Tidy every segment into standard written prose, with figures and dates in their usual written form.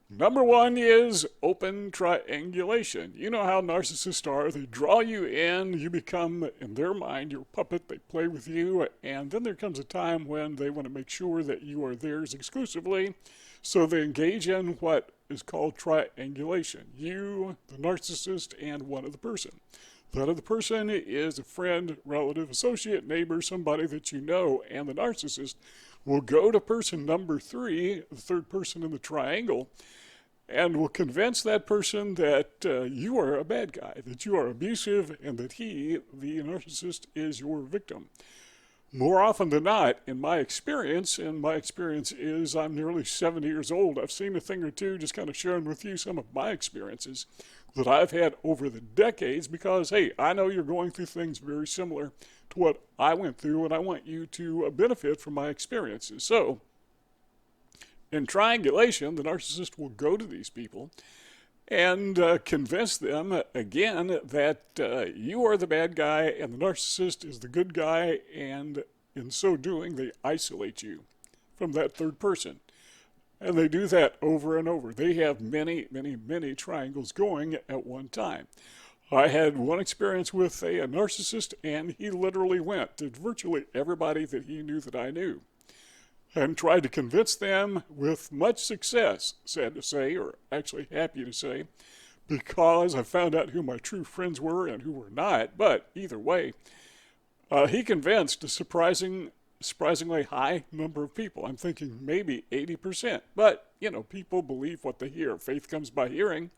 Number one is open triangulation. You know how narcissists are. They draw you in, you become, in their mind, your puppet. They play with you, and then there comes a time when they want to make sure that you are theirs exclusively. So they engage in what is called triangulation. You, the narcissist, and one other person. That other person is a friend, relative, associate, neighbor, somebody that you know, and the narcissist will go to person number three, the third person in the triangle, and will convince that person that you are a bad guy, that you are abusive, and that he, the narcissist, is your victim. More often than not, in my experience, and my experience is I'm nearly 70 years old, I've seen a thing or two, just kind of sharing with you some of my experiences that I've had over the decades because, hey, I know you're going through things very similar to what I went through, and I want you to benefit from my experiences. So, in triangulation, the narcissist will go to these people and convince them again that you are the bad guy and the narcissist is the good guy, and in so doing, they isolate you from that third person. And they do that over and over. They have many, many, many triangles going at one time. I had one experience with a narcissist, and he literally went to virtually everybody that he knew that I knew and tried to convince them with much success, sad to say, or actually happy to say, because I found out who my true friends were and who were not. But either way, he convinced a surprisingly high number of people. I'm thinking maybe 80%. But, you know, people believe what they hear. Faith comes by hearing.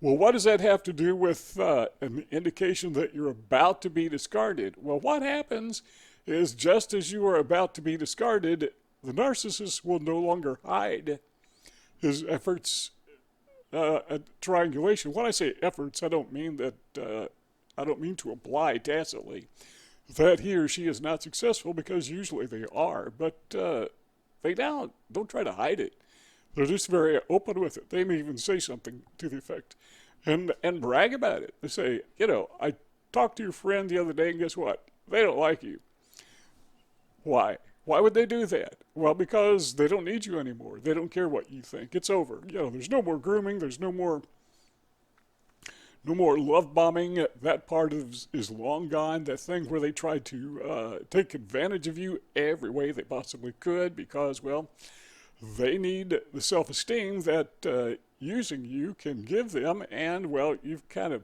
Well, what does that have to do with an indication that you're about to be discarded? Well, what happens is just as you are about to be discarded, the narcissist will no longer hide his efforts at triangulation. When I say efforts, I don't mean to imply tacitly that he or she is not successful, because usually they are, but they now don't try to hide it. They're just very open with it. They may even say something to the effect and brag about it. They say, you know, I talked to your friend the other day, and guess what? They don't like you. Why? Why would they do that? Well, because they don't need you anymore. They don't care what you think. It's over. You know, there's no more grooming. There's no more love bombing. That part is long gone. That thing where they tried to take advantage of you every way they possibly could because, well, they need the self-esteem that using you can give them. And, well, you've kind of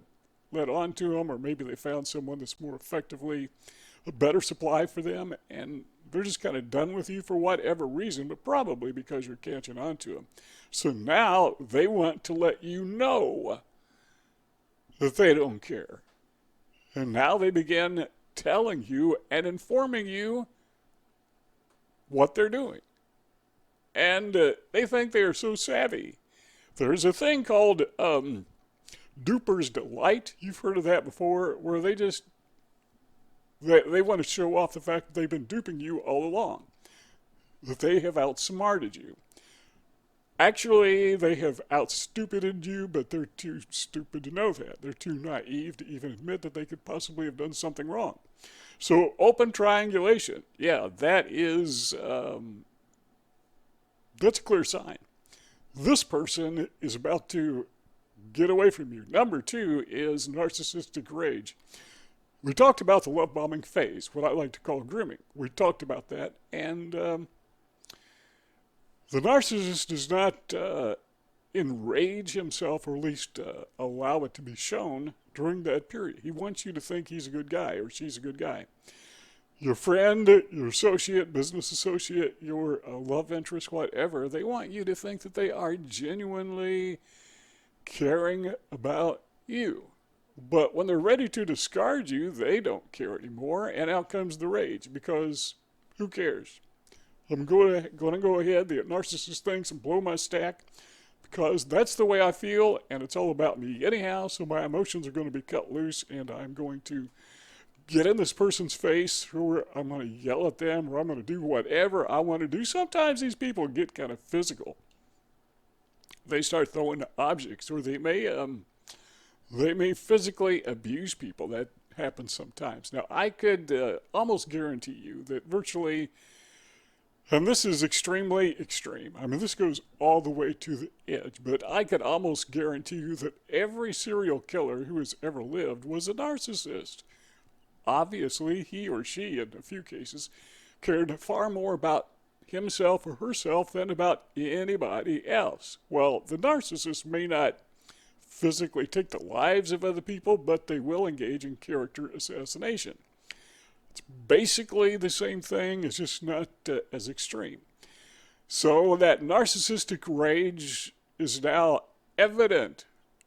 led on to them, or maybe they found someone that's more effectively a better supply for them, and they're just kind of done with you for whatever reason, but probably because you're catching on to them. So now they want to let you know that they don't care. And now they begin telling you and informing you what they're doing. And they think they are so savvy. There's a thing called Duper's Delight. You've heard of that before, where they want to show off the fact that they've been duping you all along, that they have outsmarted you. Actually, they have outstupided you, but they're too stupid to know that. They're too naive to even admit that they could possibly have done something wrong. So open triangulation, yeah, that's a clear sign. This person is about to get away from you. Number two is narcissistic rage. We talked about the love bombing phase, what I like to call grooming. We talked about that, and the narcissist does not enrage himself, or at least allow it to be shown during that period. He wants you to think he's a good guy or she's a good guy. Your friend, your associate, business associate, your love interest, whatever, they want you to think that they are genuinely caring about you. But when they're ready to discard you, they don't care anymore, and out comes the rage, because who cares? I'm going to go ahead, the narcissist thinks, and blow my stack, because that's the way I feel, and it's all about me anyhow, so my emotions are going to be cut loose, and I'm going to get in this person's face, or I'm going to yell at them, or I'm going to do whatever I want to do. Sometimes these people get kind of physical. They start throwing objects, or they may physically abuse people. That happens sometimes. Now, I could almost guarantee you that virtually And this is extremely extreme. I mean, this goes all the way to the edge, but I could almost guarantee you that every serial killer who has ever lived was a narcissist. Obviously, he or she, in a few cases, cared far more about himself or herself than about anybody else. Well, the narcissist may not physically take the lives of other people, but they will engage in character assassination. It's basically the same thing, it's just not as extreme. So that narcissistic rage is now evident.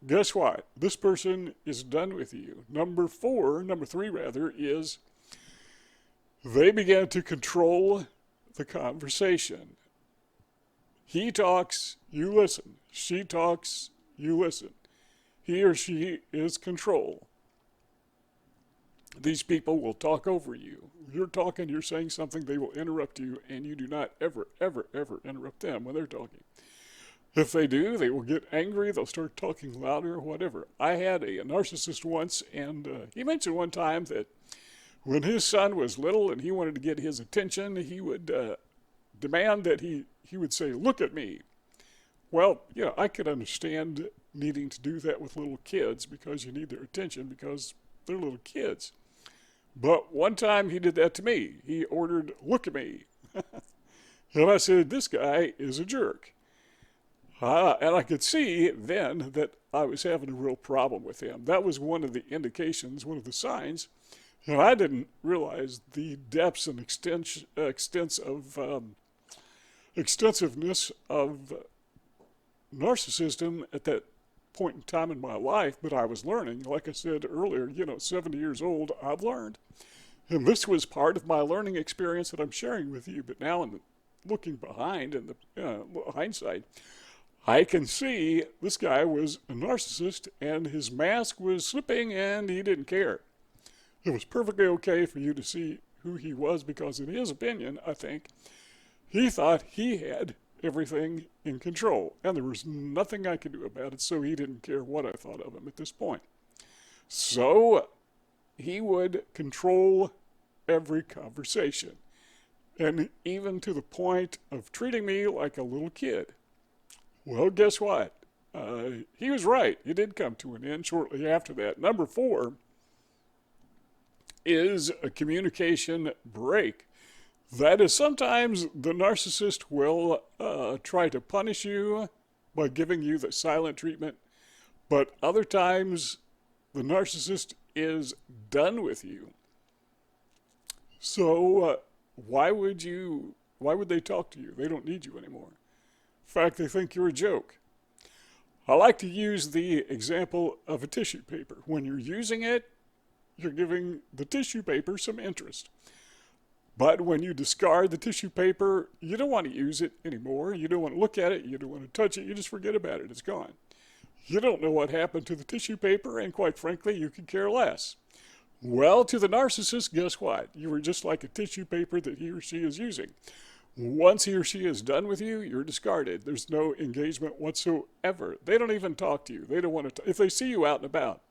Guess what? This person is done with you. Number three rather, is they began to control the conversation. He talks, you listen. She talks, you listen. He or she is control. These people will talk over you. You're talking, you're saying something, they will interrupt you, and you do not ever, ever, ever interrupt them when they're talking. If they do, they will get angry, they'll start talking louder, whatever. I had a narcissist once, and he mentioned one time that when his son was little and he wanted to get his attention, he would demand that he would say, "Look at me." Well, I could understand needing to do that with little kids because you need their attention because they're little kids. But one time he did that to me. He ordered, "Look at me." And I said, this guy is a jerk. And I could see then that I was having a real problem with him. That was one of the indications, one of the signs. And I didn't realize the depths and extensiveness of narcissism at that point in time in my life, but I was learning. Like I said earlier, 70 years old, I've learned. And this was part of my learning experience that I'm sharing with you. But now, looking behind in the hindsight, I can see this guy was a narcissist and his mask was slipping and he didn't care. It was perfectly okay for you to see who he was because, in his opinion, I think, he thought he had everything in control, and there was nothing I could do about it, so he didn't care what I thought of him at this point. So he would control every conversation, and even to the point of treating me like a little kid. Well, guess what? He was right. It did come to an end shortly after that. Number 4 is a communication break. That is, sometimes the narcissist will try to punish you by giving you the silent treatment, but other times the narcissist is done with you. So why would they talk to you? They don't need you anymore. In fact, they think you're a joke. I like to use the example of a tissue paper. When you're using it, you're giving the tissue paper some interest. But when you discard the tissue paper, you don't want to use it anymore. You don't want to look at it. You don't want to touch it. You just forget about it. It's gone. You don't know what happened to the tissue paper, and quite frankly, you could care less. Well, to the narcissist, guess what? You were just like a tissue paper that he or she is using. Once he or she is done with you, you're discarded. There's no engagement whatsoever. They don't even talk to you. They don't want to. If they see you out and about,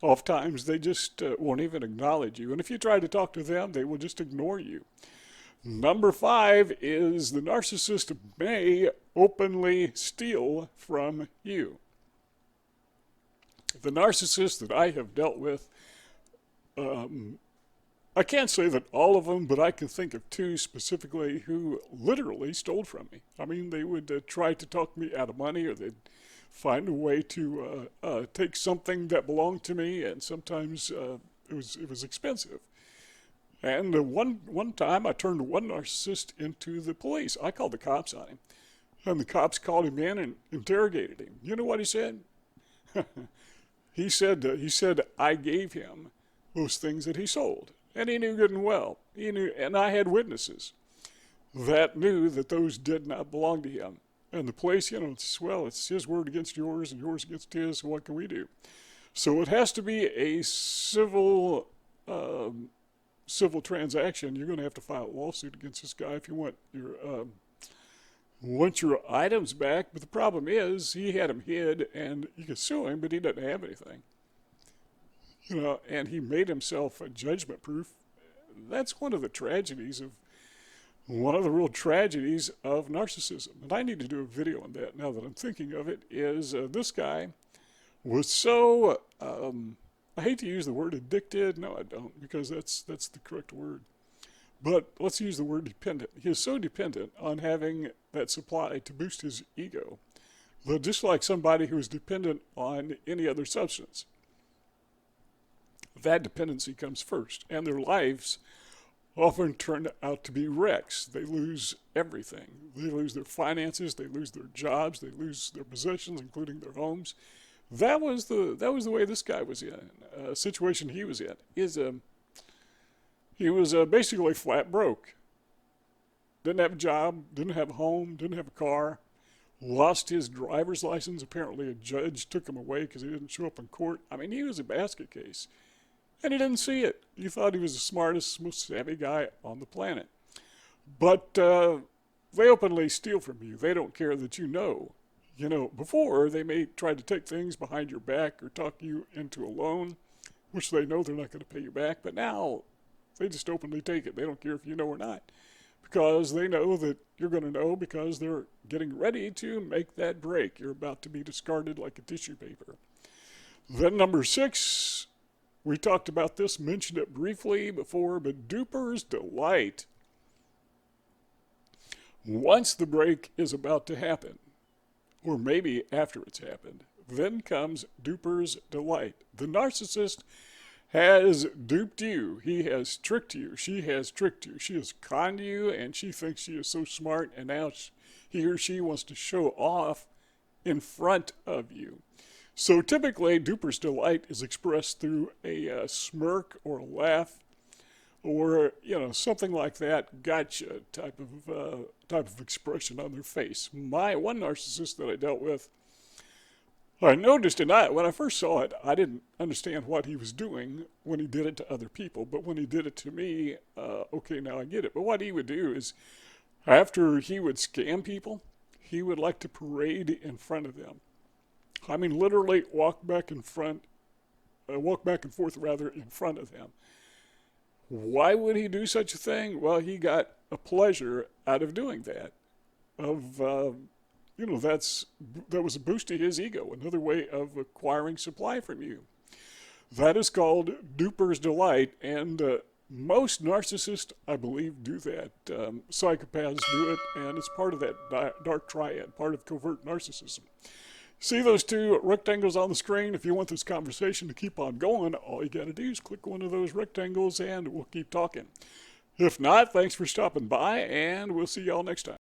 oftentimes they just won't even acknowledge you. And if you try to talk to them, they will just ignore you. Number 5 is the narcissist may openly steal from you. The narcissists that I have dealt with, I can't say that all of them, but I can think of 2 specifically who literally stole from me. I mean, they would try to talk me out of money, or they'd find a way to take something that belonged to me, and sometimes it was expensive. And one time I turned one narcissist into the police. I called the cops on him, and the cops called him in and interrogated him. You know what he said? He said I gave him those things that he sold, and he knew good and well. He knew, and I had witnesses that knew that those did not belong to him. And the police, it's his word against yours and yours against his, so what can we do? So it has to be a civil transaction. You're going to have to file a lawsuit against this guy if you want your items back. But the problem is he had them hid, and you could sue him, but he doesn't have anything. And he made himself judgment proof. That's one of the tragedies of One of the real tragedies of narcissism, and I need to do a video on that now that I'm thinking of it, is this guy was so, I hate to use the word addicted. No, I don't, because that's the correct word. But let's use the word dependent. He is so dependent on having that supply to boost his ego, that just like somebody who is dependent on any other substance, that dependency comes first, and their lives often turn out to be wrecks. They lose everything. They lose their finances, they lose their jobs, they lose their possessions, including their homes. That was the way this guy was in. Situation he was in is he was basically flat broke. Didn't have a job, didn't have a home, didn't have a car. Lost his driver's license. Apparently, a judge took him away because he didn't show up in court. I mean, he was a basket case. And he didn't see it. He thought he was the smartest, most savvy guy on the planet. But they openly steal from you. They don't care that you know. You know, before, they may try to take things behind your back or talk you into a loan, which they know they're not going to pay you back. But now, they just openly take it. They don't care if you know or not, because they know that you're going to know, because they're getting ready to make that break. You're about to be discarded like a tissue paper. Then number 6, we talked about this, mentioned it briefly before, but Duper's delight. Once the break is about to happen, or maybe after it's happened, then comes Duper's delight. The narcissist has duped you. He has tricked you. She has tricked you. She has conned you, and she thinks she is so smart, and now he or she wants to show off in front of you. So typically, Duper's delight is expressed through a smirk or a laugh, or something like that. Gotcha type of expression on their face. One narcissist that I dealt with, I noticed, and when I first saw it, I didn't understand what he was doing when he did it to other people. But when he did it to me, okay, now I get it. But what he would do is, after he would scam people, he would like to parade in front of them. I mean, literally walk back and forth in front of them. Why would he do such a thing? Well, he got a pleasure out of doing that. That was a boost to his ego, another way of acquiring supply from you. That is called Duper's delight, and most narcissists, I believe, do that. Psychopaths do it, and it's part of that dark triad, part of covert narcissism. See those 2 rectangles on the screen? If you want this conversation to keep on going, all you got to do is click one of those rectangles and we'll keep talking. If not, thanks for stopping by, and we'll see y'all next time.